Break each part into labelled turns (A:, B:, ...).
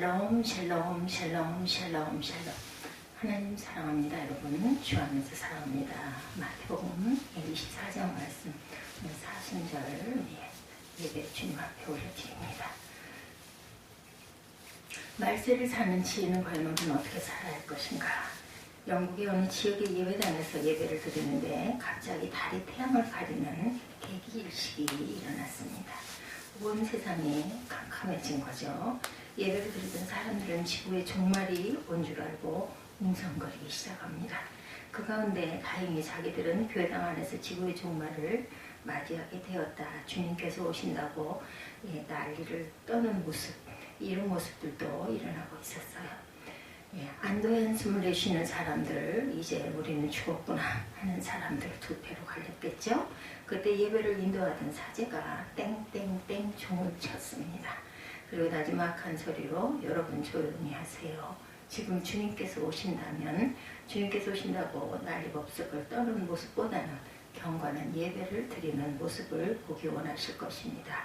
A: 샬롬 샬롬 샬롬 샬롬 샬롬. 하나님 사랑합니다. 여러분 주 안에서 사랑합니다. 마태복음 24장 말씀 사순절 예배 주님 앞에 올려드립니다. 말세를 사는 지혜는 과연 우리는 어떻게 살아야 할 것인가. 영국의 어느 지역의 예배당에서 예배를 드리는데 갑자기 달이 태양을 가리는 개기일식이 일어났습니다. 온 세상이 캄캄해진 거죠. 예배를 드리던 사람들은 지구의 종말이 온 줄 알고 웅성거리기 시작합니다. 그 가운데 다행히 자기들은 교회당 안에서 지구의 종말을 맞이하게 되었다. 주님께서 오신다고 난리를 떠는 모습, 이런 모습들도 일어나고 있었어요. 안도의 한숨을 내쉬는 사람들, 이제 우리는 죽었구나 하는 사람들 두 패로 갈렸겠죠. 그때 예배를 인도하던 사제가 땡땡땡 종을 쳤습니다. 그리고 나지막한 소리로 여러분 조용히 하세요. 지금 주님께서 오신다면 주님께서 오신다고 난리법석을 떠는 모습보다는 경건한 예배를 드리는 모습을 보기 원하실 것입니다.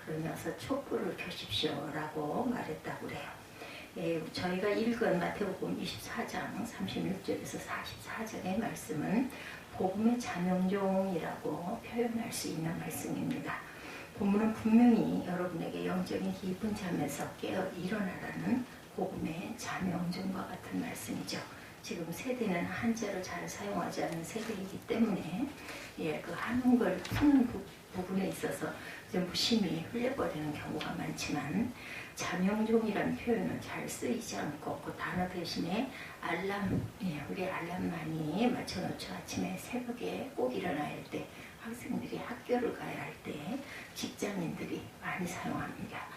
A: 그러면서 촛불을 켜십시오 라고 말했다고 그래요. 저희가 읽은 마태복음 24장 36절에서 44절의 말씀은 복음의 자명종이라고 표현할 수 있는 말씀입니다. 본문은 분명히 여러분에게 영적인 깊은 잠에서 깨어 일어나라는 복음의 자명종과 같은 말씀이죠. 지금 세대는 한자를 잘 사용하지 않는 세대이기 때문에 그 한글 푸는 부분에 있어서 좀 무심히 흘려버리는 경우가 많지만 자명종이라는 표현은 잘 쓰이지 않고 그 단어 대신에 알람, 우리 알람만이 맞춰놓죠. 아침에 새벽에 꼭 일어나야 할 때, 학생들이 학교를 가야 할 때, 직장인들이 많이 사용합니다.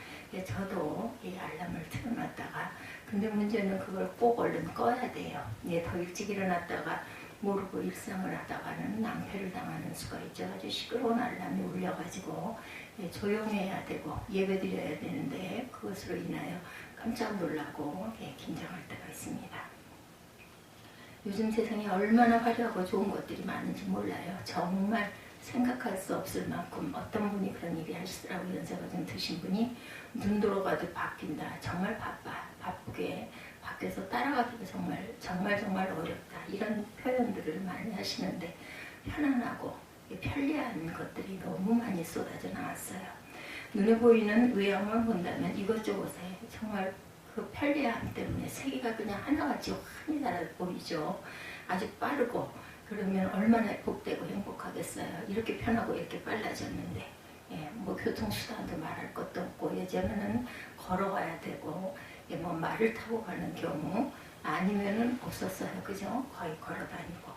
A: 저도 이 알람을 틀어놨다가 근데 문제는 그걸 꼭 얼른 꺼야 돼요. 더 일찍 일어났다가 모르고 일상을 하다가는 낭패를 당하는 수가 있죠. 아주 시끄러운 알람이 울려가지고 조용해야 되고 예배 드려야 되는데 그것으로 인하여 깜짝 놀라고 긴장할 때가 있습니다. 요즘 세상에 얼마나 화려하고 좋은 것들이 많은지 몰라요. 정말 생각할 수 없을 만큼 어떤 분이 그런 얘기 하시더라고요. 연세가 좀 드신 분이 눈 돌아가도 바뀐다. 정말 바쁘게 밖에서 따라가기가 정말 어렵다. 이런 표현들을 많이 하시는데 편안하고 편리한 것들이 너무 많이 쏟아져 나왔어요. 눈에 보이는 외양만 본다면 이것저것에 정말 그 편리함 때문에 세계가 그냥 하나같이 환히 달아 보이죠. 아주 빠르고 그러면 얼마나 복되고 행복하겠어요. 이렇게 편하고 이렇게 빨라졌는데 교통수단도 말할 것도 없고 예전에는 걸어가야 되고 말을 타고 가는 경우 아니면은 없었어요. 그죠? 거의 걸어다니고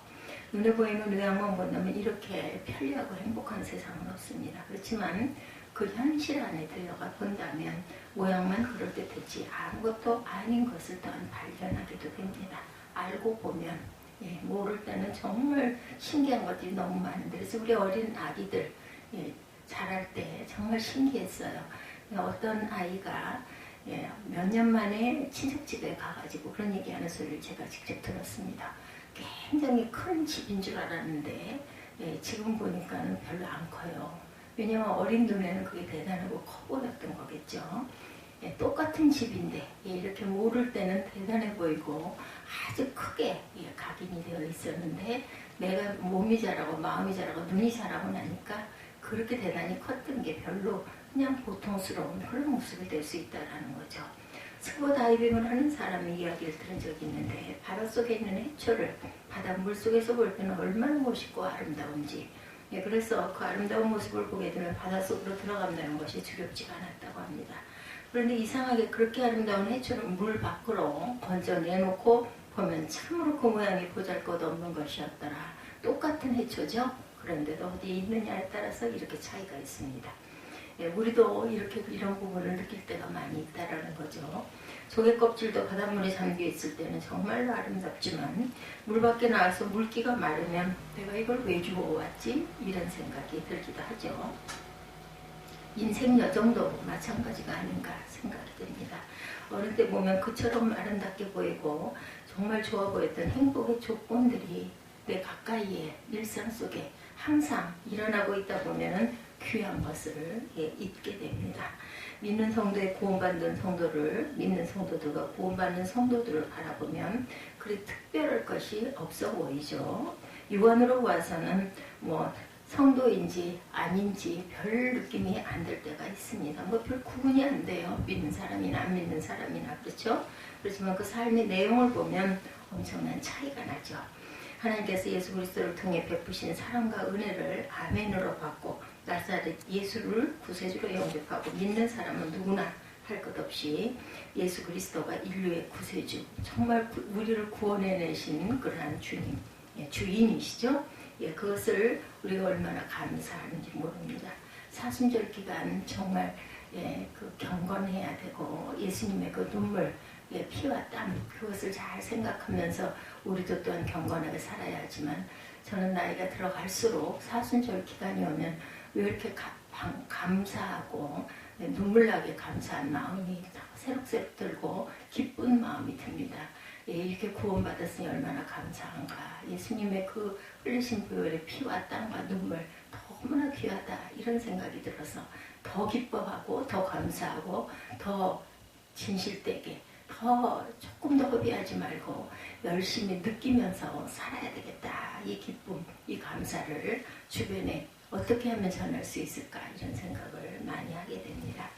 A: 눈에 보이는 외양만 본다면 이렇게 편리하고 행복한 세상은 없습니다. 그렇지만 그 현실 안에 들어가 본다면 모양만 그럴듯했지 아무것도 아닌 것을 또한 발견하게도 됩니다. 알고 보면 모를 때는 정말 신기한 것들이 너무 많은데 그래서 우리 어린 아기들 자랄 때 정말 신기했어요. 어떤 아이가 몇 년 만에 친척집에 가가지고 그런 얘기하는 소리를 제가 직접 들었습니다. 굉장히 큰 집인 줄 알았는데 지금 보니까는 별로 안 커요. 왜냐하면 어린 눈에는 그게 대단하고 커 보였던 거겠죠. 똑같은 집인데 이렇게 모를 때는 대단해 보이고 아주 크게 각인이 되어 있었는데 내가 몸이 자라고 마음이 자라고 눈이 자라고 나니까 그렇게 대단히 컸던 게 별로 그냥 보통스러운 그런 모습이 될 수 있다는 거죠. 스쿠버 다이빙을 하는 사람의 이야기를 들은 적이 있는데 바닷속에 있는 해초를 바닷물 속에서 볼 때는 얼마나 멋있고 아름다운지 그래서 그 아름다운 모습을 보게 되면 바닷속으로 들어간다는 것이 두렵지가 않았다고 합니다. 그런데 이상하게 그렇게 아름다운 해초를 물 밖으로 건져내놓고 보면 참으로 그 모양이 보잘것없는 것이었더라. 똑같은 해초죠. 그런데도 어디에 있느냐에 따라서 이렇게 차이가 있습니다. 우리도 이렇게 이런 부분을 느낄 때가 많이 있다라는 거죠. 조개 껍질도 바닷물에 잠겨 있을 때는 정말로 아름답지만 물 밖에 나와서 물기가 마르면 내가 이걸 왜 주워왔지? 이런 생각이 들기도 하죠. 인생 여정도 마찬가지가 아닌가 생각이 됩니다. 어릴 때 보면 그처럼 아름답게 보이고 정말 좋아 보였던 행복의 조건들이 내 가까이에 일상 속에 항상 일어나고 있다 보면은 귀한 것을 잊게 됩니다. 믿는 성도의 구원받는 성도를, 믿는 성도들과 구원받는 성도들을 바라보면 그리 특별할 것이 없어 보이죠. 육안으로 봐서는 뭐 성도인지 아닌지 별 느낌이 안 들 때가 있습니다. 뭐 별 구분이 안 돼요. 믿는 사람이나 안 믿는 사람이나, 그렇죠? 그렇지만 그 삶의 내용을 보면 엄청난 차이가 나죠. 하나님께서 예수 그리스도를 통해 베푸신 사랑과 은혜를 아멘으로 받고 나사렛 예수를 구세주로 영접하고 믿는 사람은 누구나 할 것 없이 예수 그리스도가 인류의 구세주, 정말 우리를 구원해내신 그러한 주님, 주인이시죠. 그것을 우리가 얼마나 감사하는지 모릅니다. 사순절 기간 정말 그 경건해야 되고 예수님의 그 눈물, 피와 땀, 그것을 잘 생각하면서 우리도 또한 경건하게 살아야 하지만 저는 나이가 들어갈수록 사순절 기간이 오면 왜 이렇게 감사하고 눈물 나게 감사한 마음이 새록새록 들고 기쁜 마음이 듭니다. 이렇게 구원받았으니 얼마나 감사한가. 예수님의 그 흘리신 보혈의 피와 땀과 눈물 너무나 귀하다, 이런 생각이 들어서 더 기뻐하고 더 감사하고 더 진실되게 더 조금 더 허비하지 말고 열심히 느끼면서 살아야 되겠다. 이 기쁨, 이 감사를 주변에 어떻게 하면 전할 수 있을까, 이런 생각을 많이 하게 됩니다.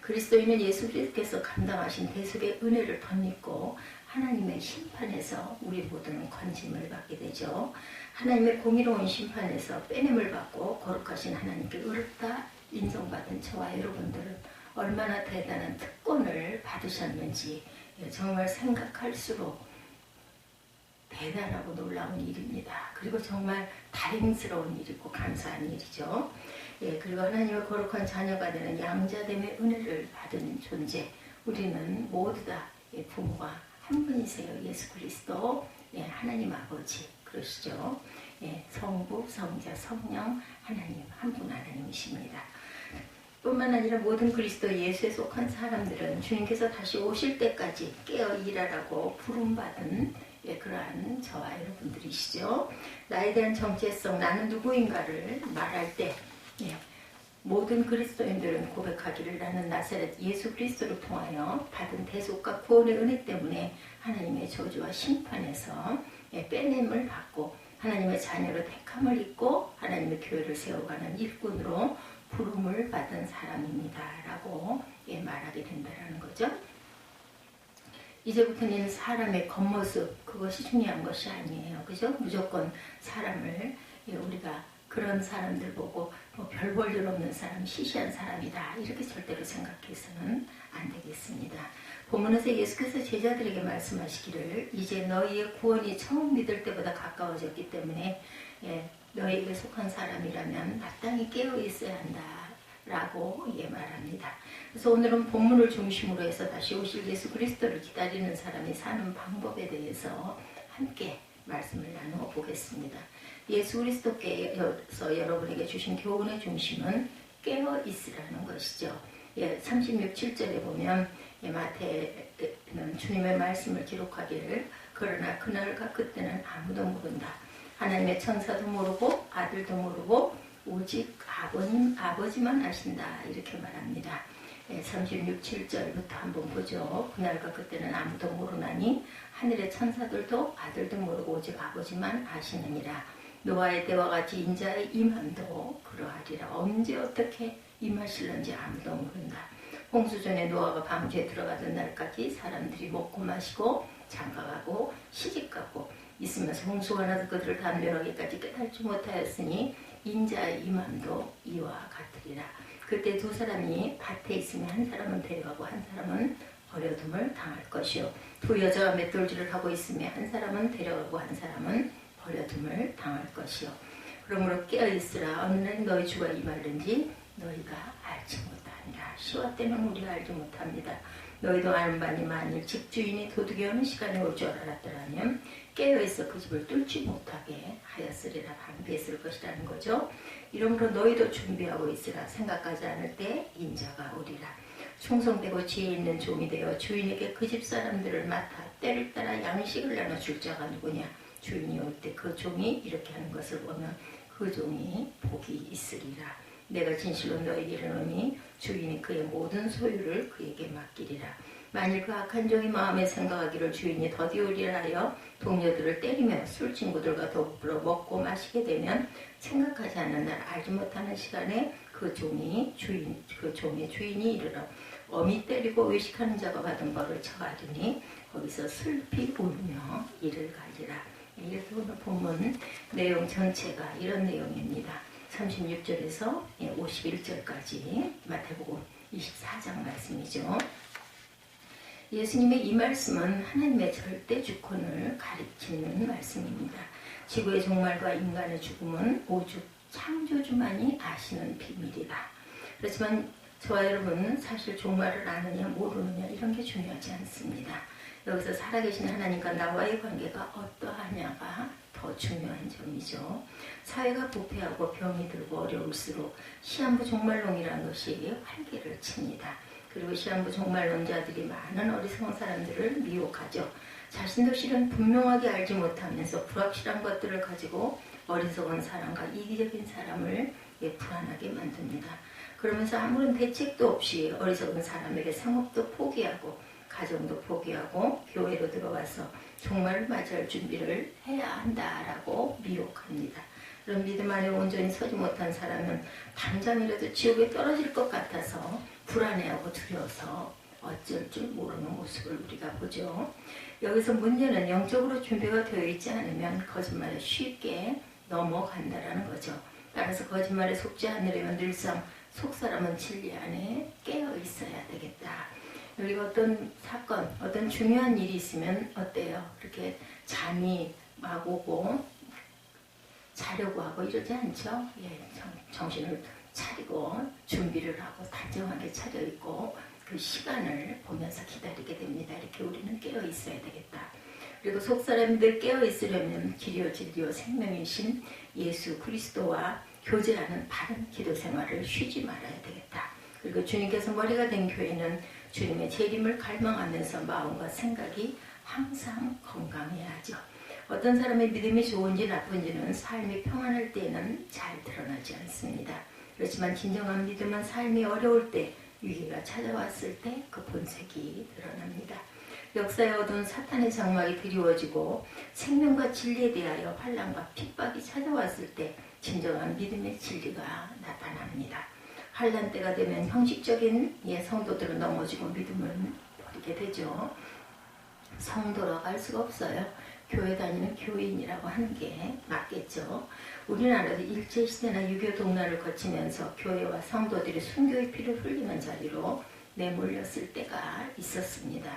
A: 그리스도인은 예수께서 감당하신 대속의 은혜를 덧입고 하나님의 심판에서 우리 모두는 건짐을 받게 되죠. 하나님의 공의로운 심판에서 빼냄을 받고 거룩하신 하나님께 의롭다 인정받은 저와 여러분들은 얼마나 대단한 특권을 받으셨는지 정말 생각할수록 대단하고 놀라운 일입니다. 그리고 정말 다행스러운 일이고 감사한 일이죠. 그리고 하나님의 거룩한 자녀가 되는 양자됨의 은혜를 받은 존재, 우리는 모두 다 부모가 한 분이세요. 예수 그리스도, 하나님 아버지, 그러시죠. 성부, 성자, 성령, 하나님, 한 분 하나님이십니다. 뿐만 아니라 모든 그리스도 예수에 속한 사람들은 주님께서 다시 오실 때까지 깨어 일하라고 부름받은 그러한 저와 여러분들이시죠. 나에 대한 정체성, 나는 누구인가를 말할 때 모든 그리스도인들은 고백하기를 나는 나사렛 예수 그리스도를 통하여 받은 대속과 구원의 은혜 때문에 하나님의 저주와 심판에서 빼냄을 받고 하나님의 자녀로 택함을 입고 하나님의 교회를 세워가는 일꾼으로 부름을 받은 사람입니다 라고 말하게 된다는 거죠. 이제부터는 사람의 겉모습, 그것이 중요한 것이 아니에요. 그죠? 무조건 사람을 우리가 그런 사람들 보고 별 볼 일 없는 사람, 시시한 사람이다, 이렇게 절대로 생각해서는 안 되겠습니다. 본문에서 예수께서 제자들에게 말씀하시기를 이제 너희의 구원이 처음 믿을 때보다 가까워졌기 때문에 너희에게 속한 사람이라면 마땅히 깨어 있어야 한다 라고 말합니다. 그래서 오늘은 본문을 중심으로 해서 다시 오실 예수 그리스도를 기다리는 사람이 사는 방법에 대해서 함께 말씀을 나누어 보겠습니다. 예수 그리스도께서 여러분에게 주신 교훈의 중심은 깨어 있으라는 것이죠. 36, 7절에 보면 마태는 주님의 말씀을 기록하기를 그러나 그날과 그때는 아무도 모른다. 하나님의 천사도 모르고 아들도 모르고 오직 아버지만 아신다, 이렇게 말합니다. 36, 7절부터 한번 보죠. 그날과 그때는 아무도 모르나니 하늘의 천사들도 아들도 모르고 오직 아버지만 아시느니라. 노아의 때와 같이 인자의 임함도 그러하리라. 언제 어떻게 임하실는지 아무도 모른다. 홍수전에 노아가 방주에 들어가던 날까지 사람들이 먹고 마시고 장가가고 시집가고 있으면서 홍수가 나서 그들을 다 멸하기까지 깨닫지 못하였으니 인자의 임함도 이와 같으리라. 그때 두 사람이 밭에 있으면 한 사람은 데려가고 한 사람은 버려둠을 당할 것이요. 두 여자가 맷돌질을 하고 있으며 한 사람은 데려가고 한 사람은 버려둠을 당할 것이요. 그러므로 깨어있으라. 어느 날 너희 주가 임하는지 너희가 알지 못하니라. 시와 때는 우리가 알지 못합니다. 너희도 아는 바니 만일 집주인이 도둑이 어느 시간에 올 줄 알았더라면 깨어있어 그 집을 뚫지 못하게 하였으리라. 방비했을 것이라는 거죠. 이러므로 너희도 준비하고 있으라. 생각하지 않을 때 인자가 오리라. 충성되고 지혜 있는 종이 되어 주인에게 그 집 사람들을 맡아 때를 따라 양식을 나눠줄 자가 누구냐. 주인이 올 때 그 종이 이렇게 하는 것을 보면 그 그 종이 복이 있으리라. 내가 진실로 너에게 이르노니 주인이 그의 모든 소유를 그에게 맡기리라. 만일 그 악한 종이 마음에 생각하기를 주인이 더디우리라 하여 동료들을 때리며 술친구들과 더불어 먹고 마시게 되면 생각하지 않는 날 알지 못하는 시간에 그 종의 주인이 이르러 어미 때리고 의식하는 자가 받은 벌을 처하리니 거기서 슬피 울며 이를 갈리라. 이렇게 오늘 본문 내용 전체가 이런 내용입니다. 36절에서 51절까지 마태복음 24장 말씀이죠. 예수님의 이 말씀은 하나님의 절대 주권을 가리키는 말씀입니다. 지구의 종말과 인간의 죽음은 오직 창조주만이 아시는 비밀이다. 그렇지만 저와 여러분은 사실 종말을 아느냐 모르느냐 이런 게 중요하지 않습니다. 여기서 살아계신 하나님과 나와의 관계가 어떠하냐가 더 중요한 점이죠. 사회가 부패하고 병이 들고 어려울수록 시한부 종말론이라는 것이 활개를 칩니다. 그리고 시한부 종말론자들이 많은 어리석은 사람들을 미혹하죠. 자신도 실은 분명하게 알지 못하면서 불확실한 것들을 가지고 어리석은 사람과 이기적인 사람을 불안하게 만듭니다. 그러면서 아무런 대책도 없이 어리석은 사람에게 생업도 포기하고 가정도 포기하고 교회로 들어와서 종말을 맞이할 준비를 해야 한다라고 미혹합니다. 그런 믿음 안에 온전히 서지 못한 사람은 당장이라도 지옥에 떨어질 것 같아서 불안해하고 두려워서 어쩔 줄 모르는 모습을 우리가 보죠. 여기서 문제는 영적으로 준비가 되어 있지 않으면 거짓말에 쉽게 넘어간다라는 거죠. 따라서 거짓말에 속지 않으려면 늘상 속사람은 진리 안에 깨어 있어야 되겠다. 우리가 어떤 사건, 어떤 중요한 일이 있으면 어때요? 그렇게 잠이 막 오고 자려고 하고 이러지 않죠? 정신을 차리고 준비를 하고 단정하게 차려입고 그 시간을 보면서 기다리게 됩니다. 이렇게 우리는 깨어 있어야 되겠다. 그리고 속사람들 깨어 있으려면 길이요 진리요 생명이신 예수 그리스도와 교제하는 바른 기도 생활을 쉬지 말아야 되겠다. 그리고 주님께서 머리가 된 교회는 주님의 재림을 갈망하면서 마음과 생각이 항상 건강해야 하죠. 어떤 사람의 믿음이 좋은지 나쁜지는 삶이 평안할 때에는 잘 드러나지 않습니다. 그렇지만 진정한 믿음은 삶이 어려울 때, 위기가 찾아왔을 때 그 본색이 드러납니다. 역사에 얻은 사탄의 장막이 드리워지고 생명과 진리에 대하여 환난과 핍박이 찾아왔을 때 진정한 믿음의 진리가 나타납니다. 환난 때가 되면 형식적인 성도들은 넘어지고 믿음을 버리게 되죠. 성도라고 할 수가 없어요. 교회 다니는 교인이라고 하는 게 맞겠죠. 우리나라도 일제시대나 유교 동란을 거치면서 교회와 성도들이 순교의 피를 흘리는 자리로 내몰렸을 때가 있었습니다.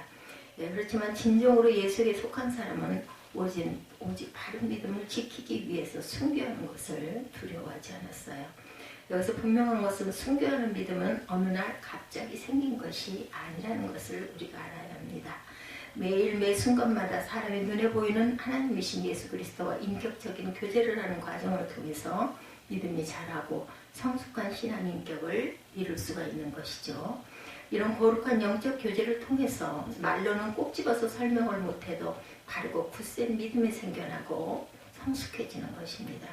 A: 그렇지만 진정으로 예수에 속한 사람은 오직 바른 믿음을 지키기 위해서 순교하는 것을 두려워하지 않았어요. 여기서 분명한 것은 순교하는 믿음은 어느 날 갑자기 생긴 것이 아니라는 것을 우리가 알아야 합니다. 매일 매 순간마다 사람의 눈에 보이는 하나님이신 예수 그리스도와 인격적인 교제를 하는 과정을 통해서 믿음이 자라고 성숙한 신앙 인격을 이룰 수가 있는 것이죠. 이런 거룩한 영적 교제를 통해서 말로는 꼭 집어서 설명을 못해도 바르고 굳센 믿음이 생겨나고 성숙해지는 것입니다.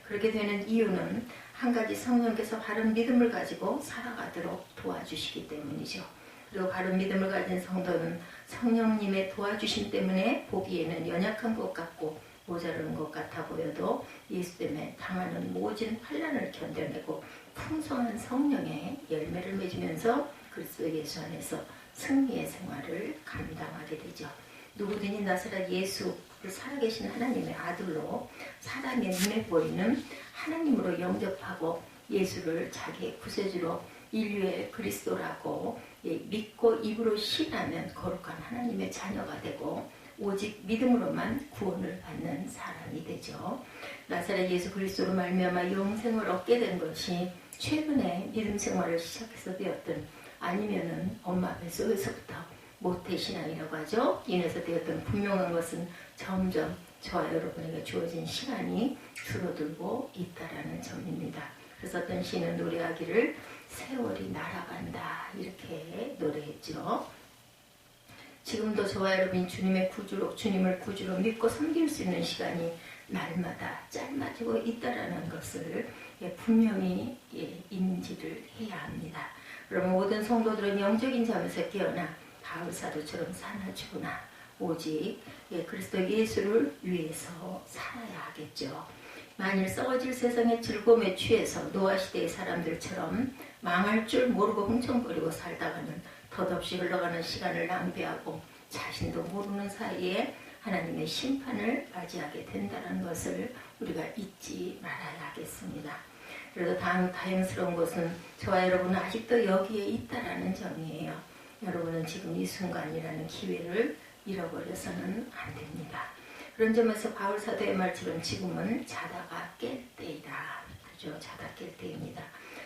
A: 그렇게 되는 이유는 한 가지 성령께서 바른 믿음을 가지고 살아가도록 도와주시기 때문이죠. 그리고 바른 믿음을 가진 성도는 성령님의 도와주심 때문에 보기에는 연약한 것 같고 모자르는 것 같아 보여도 예수 때문에 당하는 모진 환난을 견뎌내고 풍성한 성령의 열매를 맺으면서 그리스도 예수 안에서 승리의 생활을 감당하게 되죠. 누구든지 나사렛 예수를 살아계신 하나님의 아들로 사람의 눈에 보이는 하나님으로 영접하고 예수를 자기의 구세주로 인류의 그리스도라고 믿고 입으로 신하면 거룩한 하나님의 자녀가 되고 오직 믿음으로만 구원을 받는 사람이 되죠. 나사렛 예수 그리스도로 말미암아 영생을 얻게 된 것이 최근에 믿음 생활을 시작해서 되었든 아니면은 엄마 뱃속에서부터 모태신앙이라고 하죠. 인해서 되었던 분명한 것은 점점 저와 여러분에게 주어진 시간이 줄어들고 있다라는 점입니다. 그래서 어떤 시인은 노래하기를 세월이 날아간다 이렇게 노래했죠. 지금도 저와 여러분이 주님을 구주로 믿고 섬길 수 있는 시간이 날마다 짧아지고 있다라는 것을 분명히 인지를 해야 합니다. 그러면 모든 성도들은 영적인 잠에서 깨어나 바울 사도처럼 사나주구나. 오직 그리스도 예수를 위해서 살아야 하겠죠. 만일 썩어질 세상의 즐거움에 취해서 노아 시대의 사람들처럼 망할 줄 모르고 흥청거리고 살다가는 덧없이 흘러가는 시간을 낭비하고 자신도 모르는 사이에 하나님의 심판을 맞이하게 된다는 것을 우리가 잊지 말아야 하겠습니다. 그래도 다행스러운 것은 저와 여러분은 아직도 여기에 있다라는 점이에요. 여러분은 지금 이 순간이라는 기회를 잃어버려서는 안 됩니다. 그런 점에서 바울 사도의 말처럼 지금은 자다가 깰 때이다. 그죠? 자다 깰 때입니다.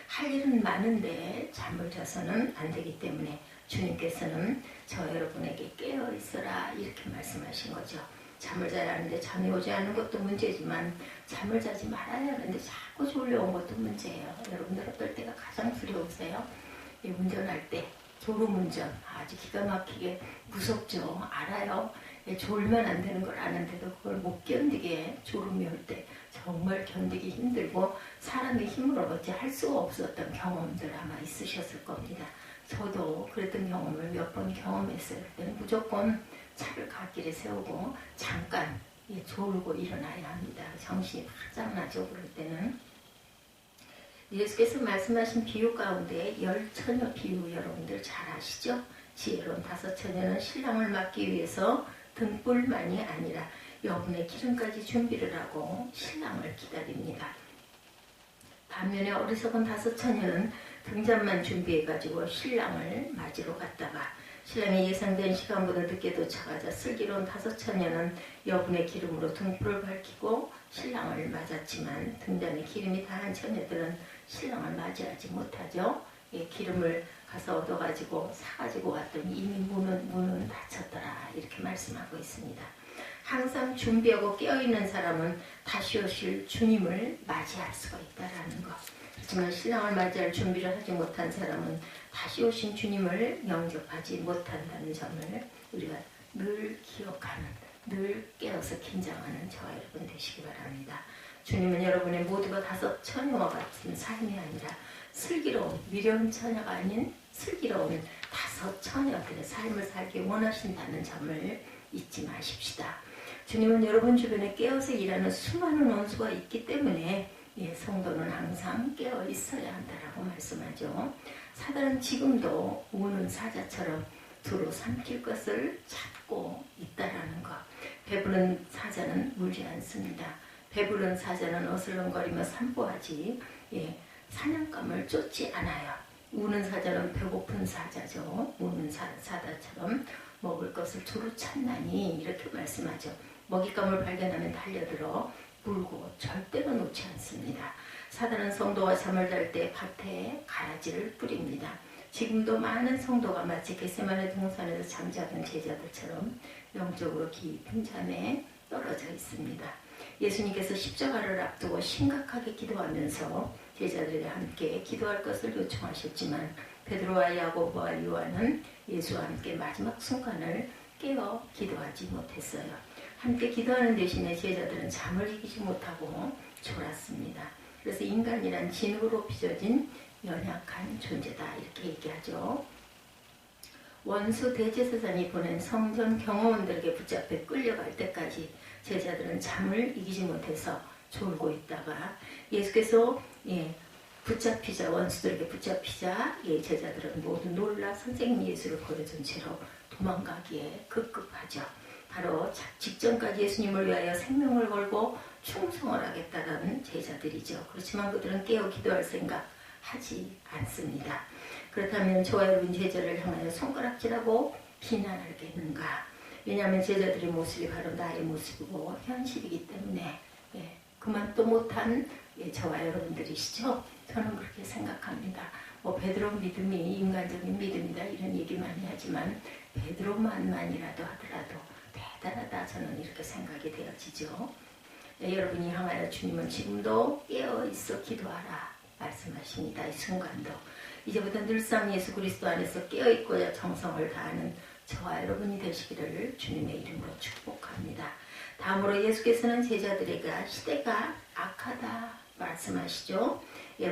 A: 할 일은 많은데 잠을 자서는 안 되기 때문에 주님께서는 저 여러분에게 깨어 있어라 이렇게 말씀하신 거죠. 잠을 자야 하는데 잠이 오지 않는 것도 문제지만 잠을 자지 말아야 하는데 자꾸 졸려온 것도 문제예요. 여러분들 어떨 때가 가장 두려우세요? 운전할 때 졸음운전 아주 기가 막히게 무섭죠. 알아요. 졸면 안 되는 걸 아는데도 그걸 못 견디게 졸음이 올 때 정말 견디기 힘들고 사람의 힘으로 어찌 할 수가 없었던 경험들 아마 있으셨을 겁니다. 저도 그랬던 경험을 몇 번 경험했을 때는 무조건 차를 갓길에 세우고 잠깐 졸고 일어나야 합니다. 정신이 바짝 나죠. 그럴 때는. 예수께서 말씀하신 비유 가운데 10처녀 비유 여러분들 잘 아시죠? 지혜로운 5처녀는 신랑을 맞기 위해서 등불만이 아니라 여분의 기름까지 준비를 하고 신랑을 기다립니다. 반면에 어리석은 5처녀는 등잔만 준비해가지고 신랑을 맞으러 갔다가 신랑이 예상된 시간보다 늦게 도착하자 슬기로운 5처녀는 여분의 기름으로 등불을 밝히고 신랑을 맞았지만 등잔에 기름이 다한 처녀들은 신랑을 맞이하지 못하죠. 기름을 가서 얻어가지고 사가지고 왔더니 이미 문은 닫혔더라 이렇게 말씀하고 있습니다. 항상 준비하고 깨어있는 사람은 다시 오실 주님을 맞이할 수가 있다는 것. 하지만 신랑을 맞이할 준비를 하지 못한 사람은 다시 오신 주님을 영접하지 못한다는 점을 우리가 늘 기억하는, 늘 깨어서 긴장하는 저와 여러분 되시기 바랍니다. 주님은 여러분의 모두가 5처녀와 같은 삶이 아니라 슬기로운, 미려운 처녀가 아닌 슬기로운 5처녀들의 삶을 살기 원하신다는 점을 잊지 마십시다. 주님은 여러분 주변에 깨어서 일하는 수많은 원수가 있기 때문에 성도는 항상 깨어 있어야 한다라고 말씀하죠. 사단은 지금도 우는 사자처럼 두루 삼킬 것을 찾고 있다라는 것. 배부른 사자는 울지 않습니다. 배부른 사자는 어슬렁거리며 산보하지 사냥감을 쫓지 않아요. 우는 사자는 배고픈 사자죠. 우는 사자처럼 먹을 것을 두루 찾나니 이렇게 말씀하죠. 먹잇감을 발견하면 달려들어 물고 절대로 놓지 않습니다. 사단은 성도가 잠을 잘 때 밭에 가라지를 뿌립니다. 지금도 많은 성도가 마치 겟세마네 동산에서 잠자던 제자들처럼 영적으로 깊은 잠에 떨어져 있습니다. 예수님께서 십자가를 앞두고 심각하게 기도하면서 제자들과 함께 기도할 것을 요청하셨지만 베드로와 야고보와 요한은 예수와 함께 마지막 순간을 깨어 기도하지 못했어요. 함께 기도하는 대신에 제자들은 잠을 이기지 못하고 졸았습니다. 그래서 인간이란 진흙으로 빚어진 연약한 존재다 이렇게 얘기하죠. 원수 대제사장이 보낸 성전 경호원들에게 붙잡혀 끌려갈 때까지 제자들은 잠을 이기지 못해서 졸고 있다가 예수께서 붙잡히자 원수들에게 붙잡히자 제자들은 모두 놀라 선생님 예수를 버려둔 채로 도망가기에 급급하죠. 바로 직전까지 예수님을 위하여 생명을 걸고 충성을 하겠다는 제자들이죠. 그렇지만 그들은 깨어 기도할 생각 하지 않습니다. 그렇다면 저와 여러분 제자를 향하여 손가락질하고 비난하겠는가? 왜냐하면 제자들의 모습이 바로 나의 모습이고 현실이기 때문에 그만 또 못한 저와 여러분들이시죠. 저는 그렇게 생각합니다. 베드로 믿음이 인간적인 믿음이다 이런 얘기 많이 하지만 베드로만이라도 하더라도 대단하다 저는 이렇게 생각이 되어지죠. 여러분이 향하여 주님은 지금도 깨어있어 기도하라 말씀하십니다. 이 순간도 이제부터 늘상 예수 그리스도 안에서 깨어있고자 정성을 다하는 저와 여러분이 되시기를 주님의 이름으로 축복합니다. 다음으로 예수께서는 제자들에게 시대가 악하다 말씀하시죠.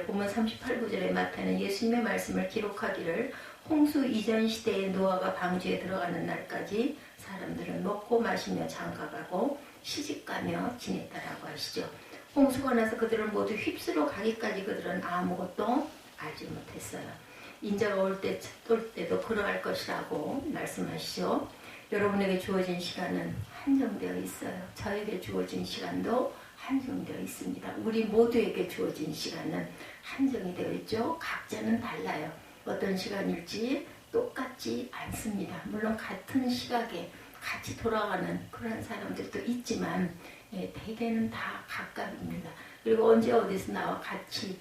A: 본문 38구절에 마태는 예수님의 말씀을 기록하기를 홍수 이전 시대의 노아가 방주에 들어가는 날까지 사람들은 먹고 마시며 장가가고 시집가며 지냈다라고 하시죠. 홍수가 나서 그들은 모두 휩쓸어 가기까지 그들은 아무것도 알지 못했어요. 인자가 올 때도 그러할 것이라고 말씀하시죠. 여러분에게 주어진 시간은 한정되어 있어요. 저에게 주어진 시간도 한정되어 있습니다. 우리 모두에게 주어진 시간은 한정이 되어 있죠. 각자는 달라요. 어떤 시간일지 똑같지 않습니다. 물론 같은 시각에 같이 돌아가는 그런 사람들도 있지만 대개는 다 각각입니다. 그리고 언제 어디서 나와 같이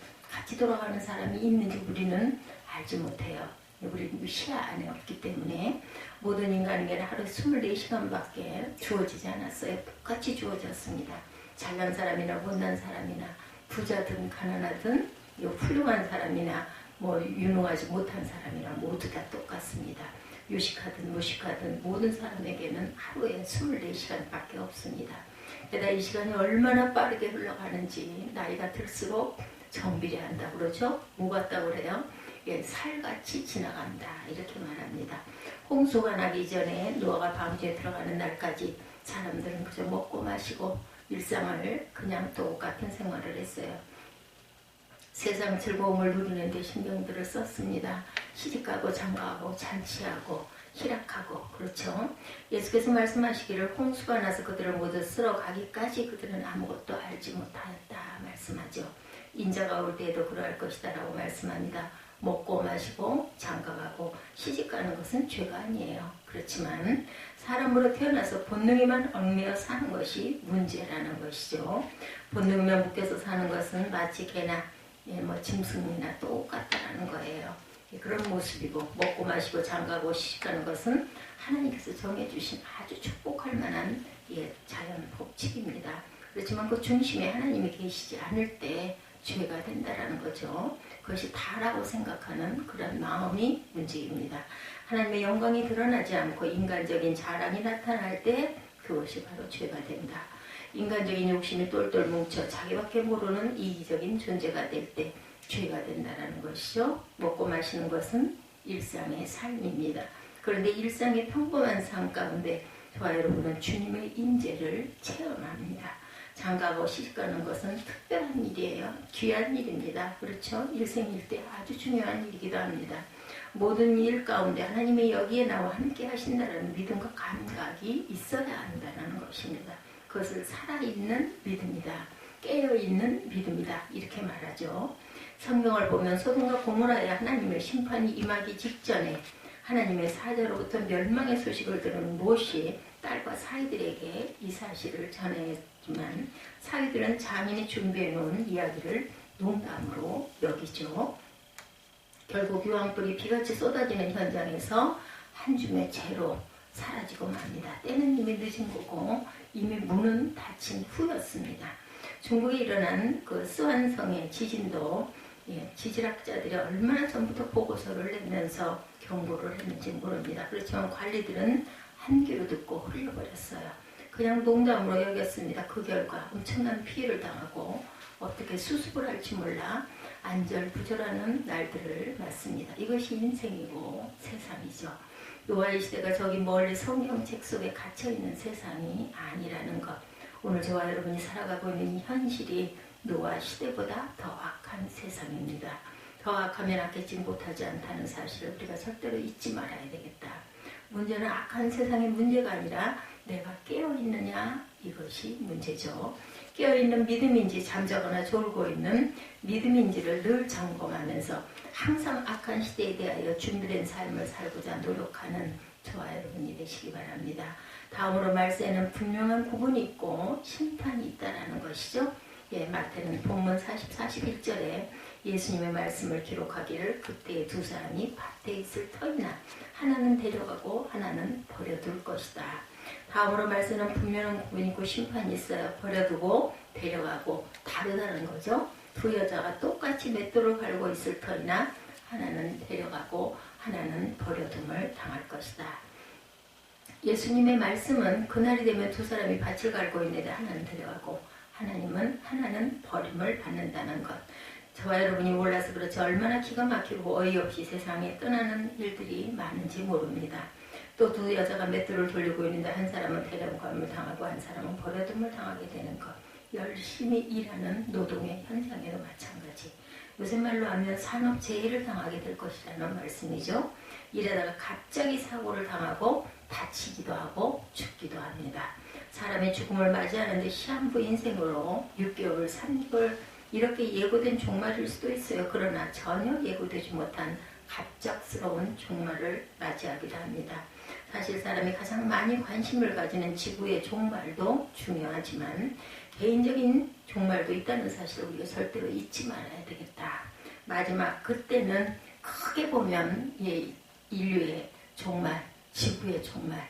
A: 돌아가는 사람이 있는지 우리는 알지 못해요. 우리는 시야 안에 없기 때문에 모든 인간에게는 하루 24시간밖에 주어지지 않았어요. 똑같이 주어졌습니다. 잘난 사람이나 못난 사람이나 부자든 가난하든 훌륭한 사람이나 유능하지 못한 사람이나 모두 다 똑같습니다. 유식하든 무식하든 모든 사람에게는 하루에 24시간밖에 없습니다. 게다가 이 시간이 얼마나 빠르게 흘러가는지 나이가 들수록 정비례한다고 그러죠. 뭐 같다고 그래요? 살같이 지나간다 이렇게 말합니다. 홍수가 나기 전에 노아가 방주에 들어가는 날까지 사람들은 그저 먹고 마시고 일상을 그냥 똑같은 생활을 했어요. 세상 즐거움을 누리는 데 신경들을 썼습니다. 시집가고 장가하고 잔치하고 희락하고 그렇죠. 예수께서 말씀하시기를 홍수가 나서 그들을 모두 쓸어가기까지 그들은 아무것도 알지 못하였다 말씀하죠. 인자가 올 때에도 그러할 것이다 라고 말씀합니다. 먹고 마시고 장가가고 시집가는 것은 죄가 아니에요. 그렇지만 사람으로 태어나서 본능에만 얽매여 사는 것이 문제라는 것이죠. 본능에만 묶여서 사는 것은 마치 개나 짐승이나 똑같다라는 거예요. 그런 모습이고 먹고 마시고 장가고 시집가는 것은 하나님께서 정해주신 아주 축복할 만한 자연 법칙입니다. 그렇지만 그 중심에 하나님이 계시지 않을 때 죄가 된다라는 거죠. 그것이 다라고 생각하는 그런 마음이 문제입니다. 하나님의 영광이 드러나지 않고 인간적인 자랑이 나타날 때 그것이 바로 죄가 된다. 인간적인 욕심이 똘똘 뭉쳐 자기밖에 모르는 이기적인 존재가 될 때 죄가 된다는 것이죠. 먹고 마시는 것은 일상의 삶입니다. 그런데 일상의 평범한 삶 가운데 저와 여러분은 주님의 임재를 체험합니다. 장가고 시집가는 것은 특별한 일이에요. 귀한 일입니다. 그렇죠? 일생일 때 아주 중요한 일이기도 합니다. 모든 일 가운데 하나님이 여기에 나와 함께 하신다는 믿음과 감각이 있어야 한다는 것입니다. 그것을 살아있는 믿음이다. 깨어있는 믿음이다. 이렇게 말하죠. 성경을 보면 소돔과 고모라에 하나님의 심판이 임하기 직전에 하나님의 사자로부터 멸망의 소식을 들은 롯이 딸과 사위들에게 이 사실을 전했지만 사위들은 자민이 준비해 놓은 이야기를 농담으로 여기죠. 결국 유황불이 비같이 쏟아지는 현장에서 한 줌의 재로 사라지고 맙니다. 때는 이미 늦은 거고 이미 문은 닫힌 후였습니다. 중국에 일어난 그 스완성의 지진도 지질학자들이 얼마나 전부터 보고서를 내면서 경고를 했는지 모릅니다. 그렇지만 관리들은 한 귀로 듣고 흘려버렸어요. 그냥 농담으로 여겼습니다. 그 결과 엄청난 피해를 당하고 어떻게 수습을 할지 몰라 안절부절하는 날들을 맞습니다. 이것이 인생이고 세상이죠. 노아의 시대가 저기 멀리 성경책 속에 갇혀있는 세상이 아니라는 것. 오늘 저와 여러분이 살아가고 있는 이 현실이 노아 시대보다 더 악한 세상입니다. 더 악하면 악해지 못하지 않다는 사실을 우리가 절대로 잊지 말아야 되겠다. 문제는 악한 세상의 문제가 아니라 내가 깨어있느냐 이것이 문제죠. 깨어있는 믿음인지 잠자거나 졸고 있는 믿음인지를 늘 점검하면서 항상 악한 시대에 대하여 준비된 삶을 살고자 노력하는 저와 여러분이 되시기 바랍니다. 다음으로 말세에는 분명한 구분이 있고 심판이 있다는 것이죠. 마태는 본문 41절에 예수님의 말씀을 기록하기를 그때의 두 사람이 밭에 있을 터이나 하나는 데려가고 하나는 버려둘 것이다. 다음으로 말세는 분명한 구분이 있고 심판이 있어요. 버려두고 데려가고 다르다는 거죠. 두 여자가 똑같이 맷돌을 갈고 있을 터이나 하나는 데려가고 하나는 버려둠을 당할 것이다. 예수님의 말씀은 그날이 되면 두 사람이 밭을 갈고 있는데 하나는 데려가고 하나는 버림을 받는다는 것. 저와 여러분이 몰라서 그렇지 얼마나 기가 막히고 어이없이 세상에 떠나는 일들이 많은지 모릅니다. 또 두 여자가 맷돌을 돌리고 있는데 한 사람은 데려감을 당하고 한 사람은 버려둠을 당하게 되는 것. 열심히 일하는 노동의 현장에도 마찬가지. 요새 말로 하면 산업재해를 당하게 될 것이라는 말씀이죠. 이러다가 갑자기 사고를 당하고 다치기도 하고 죽기도 합니다. 사람의 죽음을 맞이하는데 시한부 인생으로 6개월, 3개월 이렇게 예고된 종말일 수도 있어요. 그러나 전혀 예고되지 못한 갑작스러운 종말을 맞이하기도 합니다. 사실 사람이 가장 많이 관심을 가지는 지구의 종말도 중요하지만 개인적인 종말도 있다는 사실을 우리가 절대로 잊지 말아야 되겠다. 마지막 그때는 크게 보면 인류의 종말, 지구의 종말,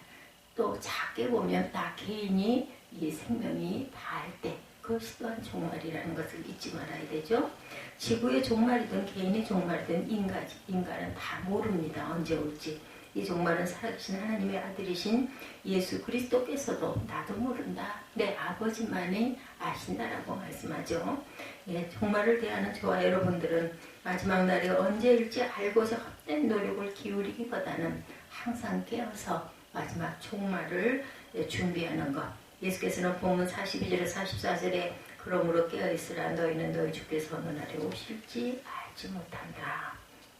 A: 또 작게 보면 나 개인이 이 생명이 다할 때 그것이 또한 종말이라는 것을 잊지 말아야 되죠. 지구의 종말이든 개인의 종말이든 인간은 다 모릅니다. 언제 올지. 이 종말은 살아계신 하나님의 아들이신 예수 그리스도께서도 나도 모른다. 내 아버지만이 아신다라고 말씀하죠. 종말을 대하는 저와 여러분들은 마지막 날이 언제일지 알고서 헛된 노력을 기울이기보다는 항상 깨어서 마지막 종말을 준비하는 것. 예수께서는 본문 42절에 44절에 그러므로 깨어있으라 너희는 너희 주께서 어느 날에 오실지 알지 못한다.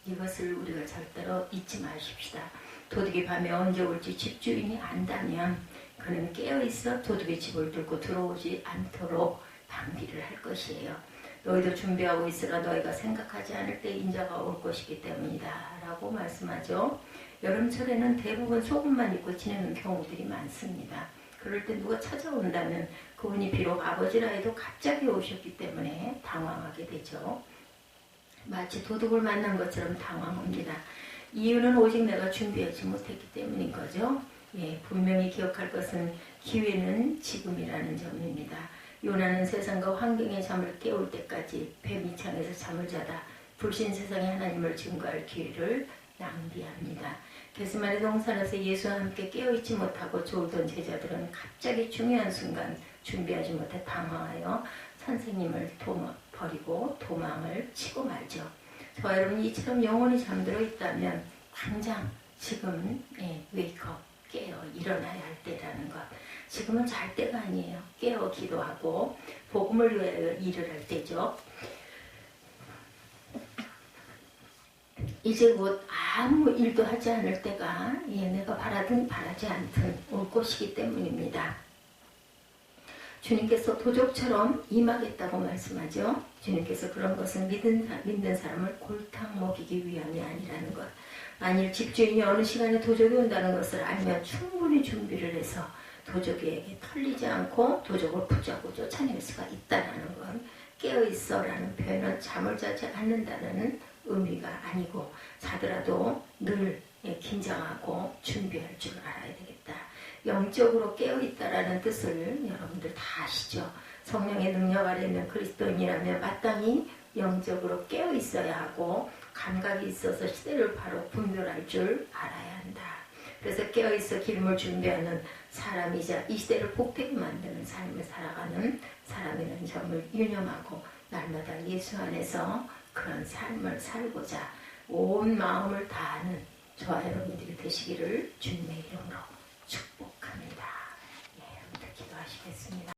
A: 이것을 우리가 절대로 잊지 마십시다. 도둑이 밤에 언제 올지 집주인이 안다면 그는 깨어있어 도둑의 집을 뚫고 들어오지 않도록 방비를 할 것이에요. 너희도 준비하고 있으라 너희가 생각하지 않을 때 인자가 올 것이기 때문이다 라고 말씀하죠. 여름철에는 대부분 속옷만 입고 지내는 경우들이 많습니다. 그럴 때 누가 찾아온다면 그분이 비록 아버지라 해도 갑자기 오셨기 때문에 당황하게 되죠. 마치 도둑을 만난 것처럼 당황합니다. 이유는 오직 내가 준비하지 못했기 때문인 거죠. 분명히 기억할 것은 기회는 지금이라는 점입니다. 요나는 세상과 환경의 잠을 깨울 때까지 뱀이 창에서 잠을 자다 불신 세상의 하나님을 증거할 기회를 낭비합니다. 게스마네 동산에서 예수와 함께 깨어있지 못하고 졸던 제자들은 갑자기 중요한 순간 준비하지 못해 당황하여 선생님을 버리고 도망을 치고 말죠. 저와 여러분이 이처럼 영혼이 잠들어 있다면 당장 지금 웨이크업, 깨어 일어나야 할 때라는 것. 지금은 잘 때가 아니에요. 깨어 기도하고 복음을 위하여 일을 할 때죠. 이제 곧 아무 일도 하지 않을 때가 내가 바라든 바라지 않든 올 것이기 때문입니다. 주님께서 도적처럼 임하겠다고 말씀하죠. 주님께서 그런 것은 믿는 사람을 골탕 먹이기 위함이 아니라는 것. 만일 집주인이 어느 시간에 도적이 온다는 것을 알면 충분히 준비를 해서 도적에게 털리지 않고 도적을 붙잡고 쫓아낼 수가 있다는 건 깨어있어라는 표현은 잠을 자지 않는다는 의미가 아니고 자더라도 늘 긴장하고 준비할 줄 알아야 되겠다. 영적으로 깨어있다라는 뜻을 여러분들 다 아시죠? 성령의 능력 아래 있는 그리스도인이라면 마땅히 영적으로 깨어있어야 하고 감각이 있어서 시대를 바로 분별할 줄 알아야 한다. 그래서 깨어있어 기름을 준비하는 사람이자 이 시대를 복되게 만드는 삶을 살아가는 사람이라는 점을 유념하고 날마다 예수 안에서 그런 삶을 살고자 온 마음을 다하는 저와 여러분들이 되시기를 주님의 이름으로 축복합니다. 여러분들 기도하시겠습니다.